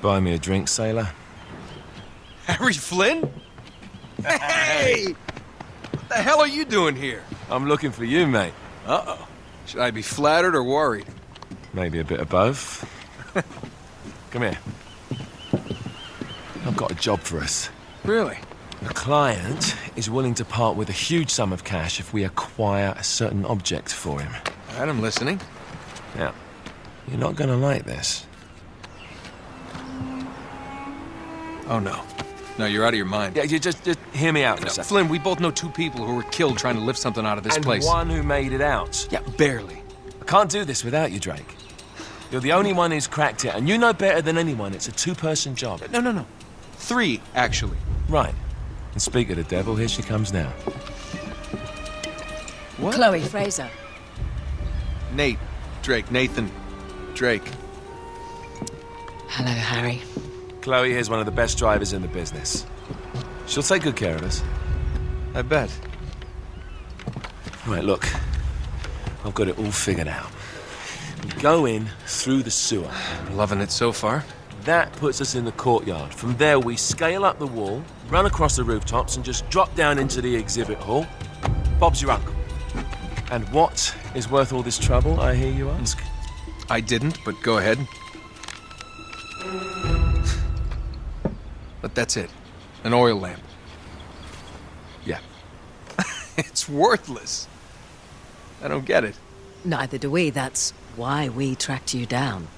Buy me a drink, sailor. Harry Flynn? Hey! What the hell are you doing here? I'm looking for you, mate. Uh-oh. Should I be flattered or worried? Maybe a bit of both. Come here. I've got a job for us. Really? A client is willing to part with a huge sum of cash if we acquire a certain object for him. All right, I'm listening. Now, you're not gonna like this. Oh, no. No, you're out of your mind. Yeah, you just hear me out for a second. Flynn, we both know 2 people who were killed trying to lift something out of this place. And one who made it out. Yeah, barely. I can't do this without you, Drake. You're the only one who's cracked it, and you know better than anyone it's a 2-person job. No. 3, actually. Right. And speak of the devil, here she comes now. What? Chloe Fraser. Nate. Drake. Nathan. Drake. Hello, Harry. Chloe here's one of the best drivers in the business. She'll take good care of us. I bet. Right, look. I've got it all figured out. We go in through the sewer. I'm loving it so far. That puts us in the courtyard. From there, we scale up the wall, run across the rooftops, and just drop down into the exhibit hall. Bob's your uncle. And what is worth all this trouble, I hear you ask? I didn't, but go ahead. But that's it. An oil lamp. Yeah. It's worthless. I don't get it. Neither do we. That's why we tracked you down.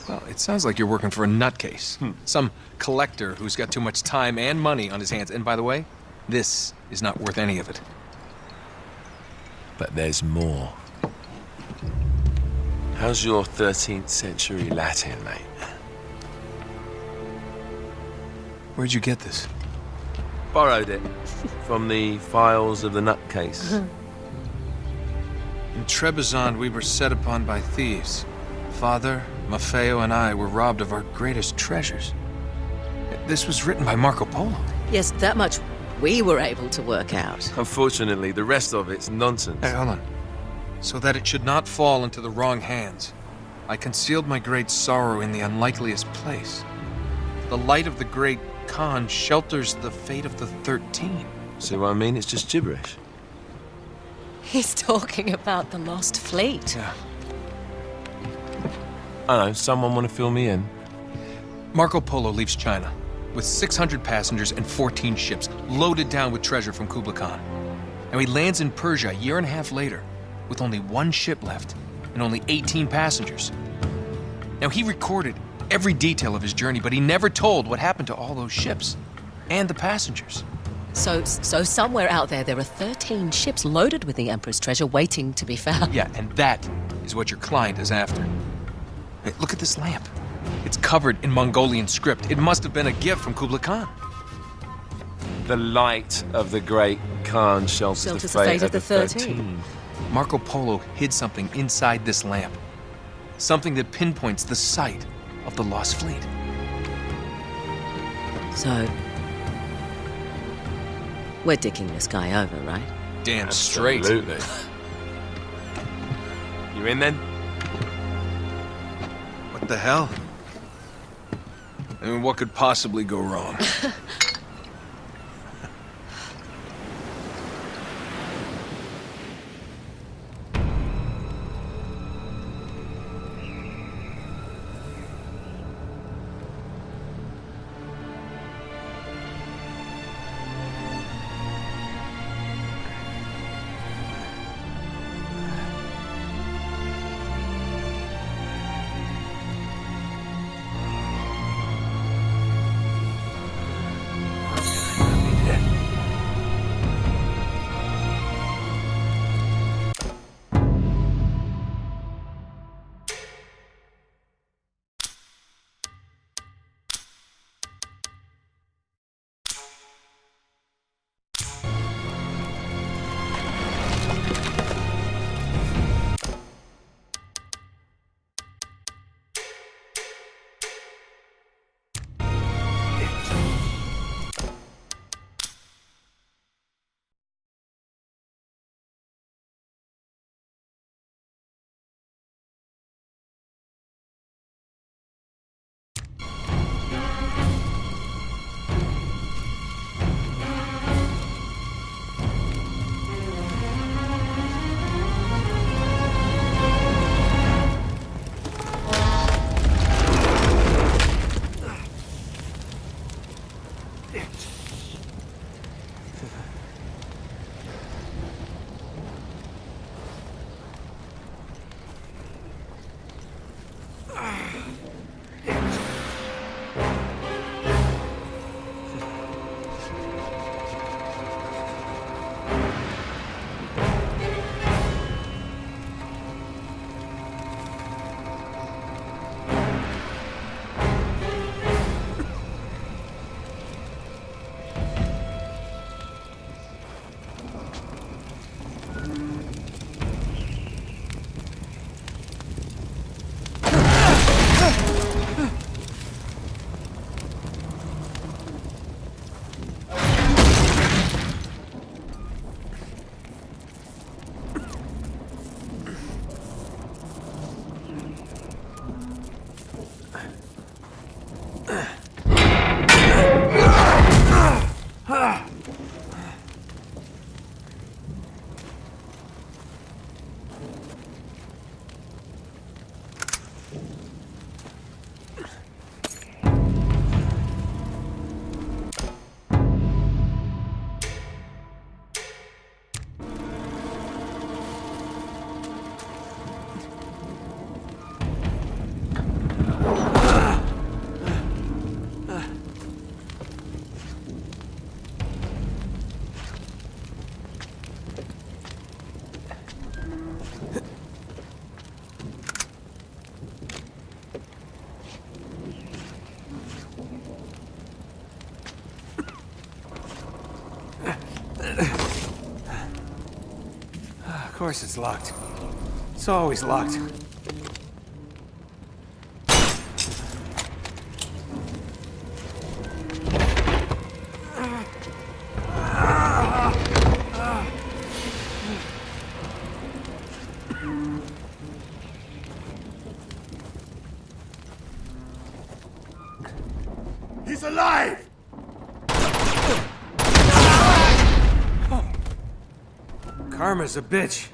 Well, it sounds like you're working for a nutcase. Some collector who's got too much time and money on his hands. And by the way, this is not worth any of it. But there's more. How's your 13th century Latin, mate? Where'd you get this? Borrowed it from the files of the nutcase. In Trebizond, we were set upon by thieves. Father, Maffeo, and I were robbed of our greatest treasures. This was written by Marco Polo. Yes, that much we were able to work out. Unfortunately, the rest of it's nonsense. Hey, hold on. So that it should not fall into the wrong hands, I concealed my great sorrow in the unlikeliest place. The light of the great Khan shelters the fate of the 13. See what I mean? It's just gibberish. He's talking about the lost fleet. Yeah. I know, someone want to fill me in? Marco Polo leaves China with 600 passengers and 14 ships loaded down with treasure from Kublai Khan. And he lands in Persia a year and a half later with only 1 ship left and only 18 passengers. Now, he recorded every detail of his journey, but he never told what happened to all those ships and the passengers. So somewhere out there are 13 ships loaded with the Emperor's treasure waiting to be found. Yeah, and that is what your client is after. Hey, look at this lamp. It's covered in Mongolian script. It must have been a gift from Kublai Khan. The light of the great Khan shelters the fate of the 13. Marco Polo hid something inside this lamp. Something that pinpoints the site of the lost fleet. So, we're dicking this guy over, right? Damn straight. Absolutely. You in then? What the hell? I mean, what could possibly go wrong? Of course it's locked. It's always locked. He's alive! Karma's a bitch.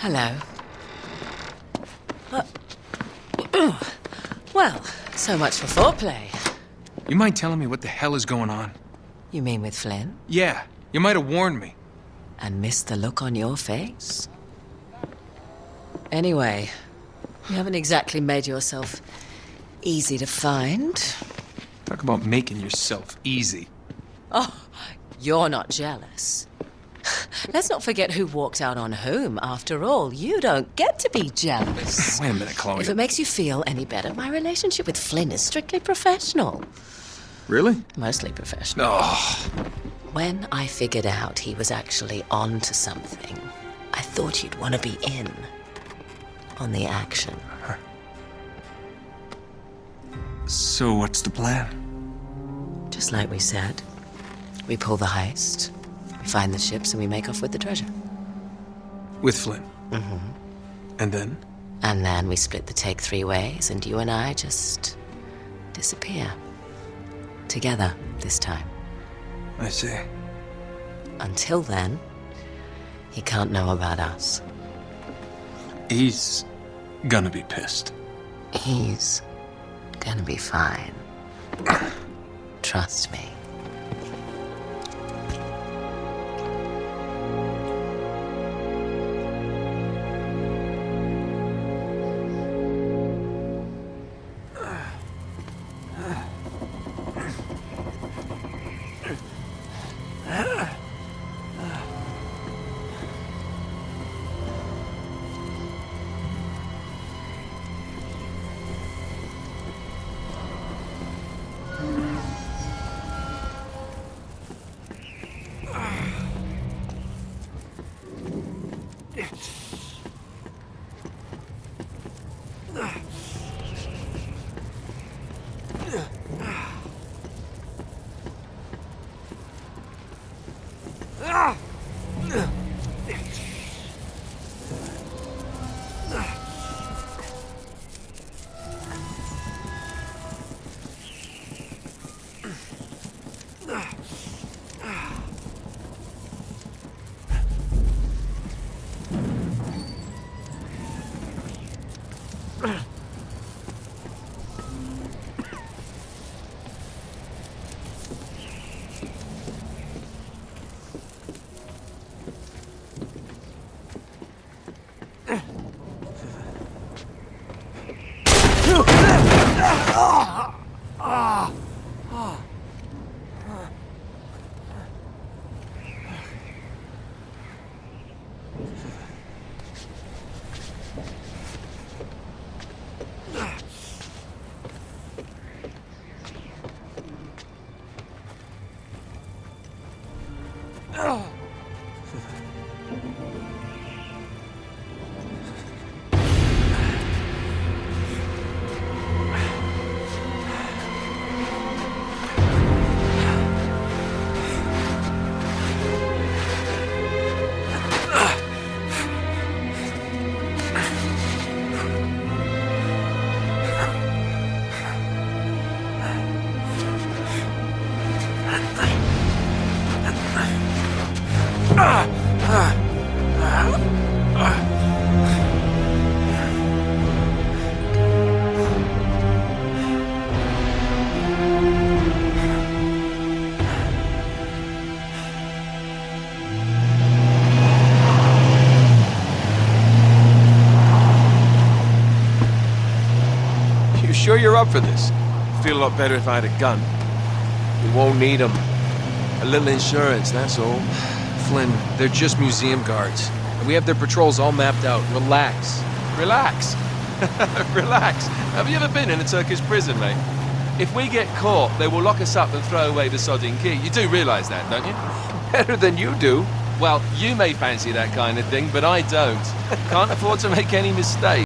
Hello. Well, so much for foreplay. You mind telling me what the hell is going on? You mean with Flynn? Yeah, you might have warned me. And missed the look on your face? Anyway, you haven't exactly made yourself easy to find. Talk about making yourself easy. Oh, you're not jealous. Let's not forget who walked out on whom. After all, you don't get to be jealous. Wait a minute, Chloe. If it makes you feel any better, my relationship with Flynn is strictly professional. Really? Mostly professional. Oh, When I figured out he was actually on to something, I thought you'd want to be in on the action. so what's the plan? Just like we said. We pull the heist, we find the ships, and we make off with the treasure. With Flynn? Mm-hmm. And then? And then we split the take 3 ways, and you and I just disappear. Together, this time. I see. Until then, he can't know about us. He's gonna be pissed. He's gonna be fine. Trust me. You sure you're up for this? Feel a lot better if I had a gun. We won't need them. A little insurance, that's all. Flynn, they're just museum guards. And we have their patrols all mapped out. Relax. Relax. Relax. Have you ever been in a Turkish prison, mate? If we get caught, they will lock us up and throw away the sodding key. You do realise that, don't you? Better than you do. Well, you may fancy that kind of thing, but I don't. Can't afford to make any mistakes.